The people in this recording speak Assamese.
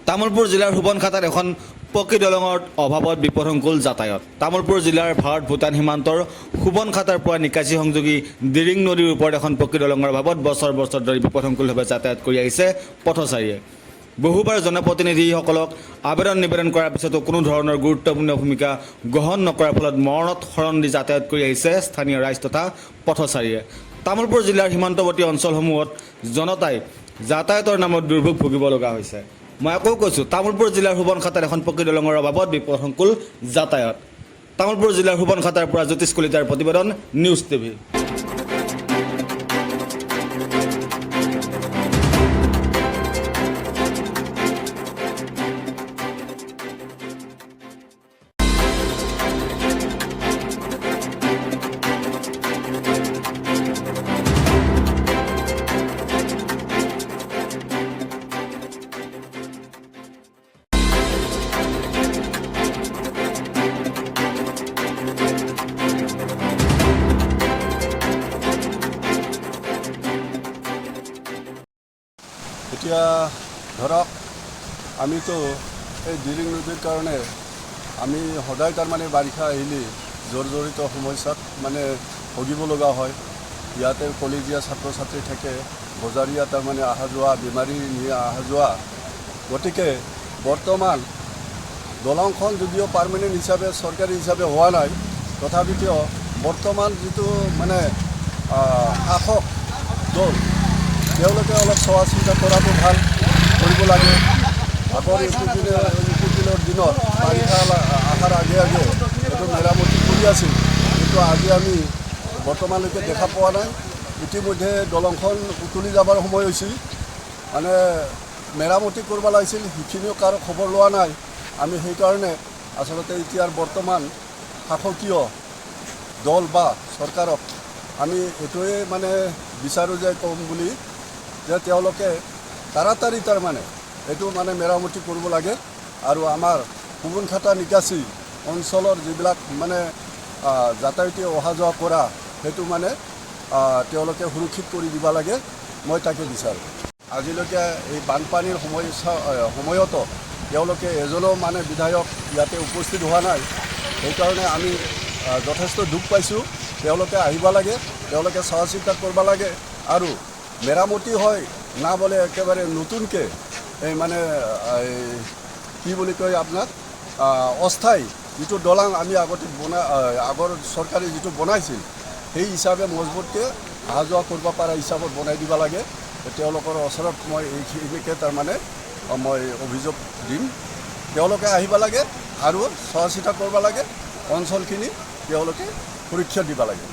তামুলপুৰ জিলাৰ সোবনখাটাত এখন পকী দলঙৰ অভাৱত বিপদসংকুল যাতায়াত। তামুলপুৰ জিলাৰ ভাৰত ভূটান সীমান্তৰ সোবনখাটাৰ পৰা নিকাশী সংযোগী দিৰিং নদীৰ ওপৰত এখন পকী দলঙৰ অভাৱত বছৰ বছৰ ধৰি বিপদসংকুলভাৱে যাতায়াত কৰি আহিছে পথচাৰীয়ে। বহুবাৰ জনপ্ৰতিনিধিসকলক আবেদন নিবেদন কৰাৰ পিছতো কোনো ধৰণৰ গুৰুত্বপূৰ্ণ ভূমিকা গ্ৰহণ নকৰাৰ ফলত মৰণত শৰণ দি যাতায়াত কৰি আহিছে স্থানীয় ৰাইজ তথা পথচাৰীয়ে। তামুলপুৰ জিলাৰ সীমান্তৱৰ্তী অঞ্চলসমূহত জনতাই যাতায়াতৰ নামত দুৰ্ভোগ ভুগিব লগা হৈছে। মই আকৌ কৈছোঁ, তামুলপুৰ জিলাৰ সোবনখাটাত এখন পকী দলঙৰ অভাৱত বিপদসংকুল যাতায়াত। তামুলপুৰ জিলাৰ সোবনখাটাৰ পৰা জ্যোতিষ কলিতাৰ প্ৰতিবেদন, নিউজ টিভি। এতিয়া ধৰক আমিতো এই দিৰিং নদীৰ কাৰণে আমি সদায় তাৰমানে বাৰিষা আহিলে জৰ্জৰিত সমস্যাত মানে ভুগিব লগা হয়। ইয়াতে কলেজীয়া ছাত্ৰ ছাত্ৰী থাকে, বজাৰীয়া তাৰমানে অহা যোৱা, বেমাৰী নিয়ে অহা যোৱা। গতিকে বৰ্তমান দলংখন যদিও পাৰ্মানেণ্ট হিচাপে চৰকাৰী হিচাপে হোৱা নাই, তথাপিতো বৰ্তমান যিটো মানে শাসক দল, তেওঁলোকে অলপ চোৱা চিন্তা কৰাটো ভাল কৰিব লাগে। আগৰ ইকুদিনৰ দিনত বাৰিষা অহাৰ আগে আগে এইটো মেৰামতি কৰি আছিল, কিন্তু আজি আমি বৰ্তমানলৈকে দেখা পোৱা নাই। ইতিমধ্যে দলংখন উতলি যাবৰ সময় হৈছিল, মানে মেৰামতি কৰিব লাগিছিল, সেইখিনিও কাৰো খবৰ লোৱা নাই। আমি সেইকাৰণে আচলতে এতিয়াৰ বৰ্তমান শাসকীয় দল বা চৰকাৰক আমি এইটোৱে মানে বিচাৰোঁ যে ক'ম বুলি যে তেওঁলোকে তাড়াতাড়ি তাৰমানে এইটো মানে মেৰামতি কৰিব লাগে আৰু আমাৰ সোবনখাটা নিকাশী অঞ্চলৰ যিবিলাক মানে যাতায়াতী অহা যোৱা কৰা, সেইটো মানে তেওঁলোকে সুৰক্ষিত কৰি দিব লাগে, মই তাকে বিচাৰোঁ। আজিলৈকে এই বানপানীৰ সময়তো তেওঁলোকে এজনো মানে বিধায়ক ইয়াতে উপস্থিত হোৱা নাই। সেইকাৰণে আমি যথেষ্ট দুখ পাইছোঁ। তেওঁলোকে আহিব লাগে, তেওঁলোকে চোৱা চিন্তা কৰিব লাগে আৰু মেৰামতি হয় না বোলে একেবাৰে নতুনকৈ এই মানে কি বুলি কয় আপোনাক অস্থায়ী যিটো দলং আমি আগতে আগৰ চৰকাৰে যিটো বনাইছিল, সেই হিচাপে মজবুতকৈ অহা যোৱা কৰিব পৰা হিচাপত বনাই দিব লাগে। তেওঁলোকৰ ওচৰত মই এইখিনিকে তাৰমানে মই অভিযোগ দিম। তেওঁলোকে আহিব লাগে আৰু চোৱা চিতা কৰিব লাগে, অঞ্চলখিনি তেওঁলোকে সুৰক্ষা দিব লাগে।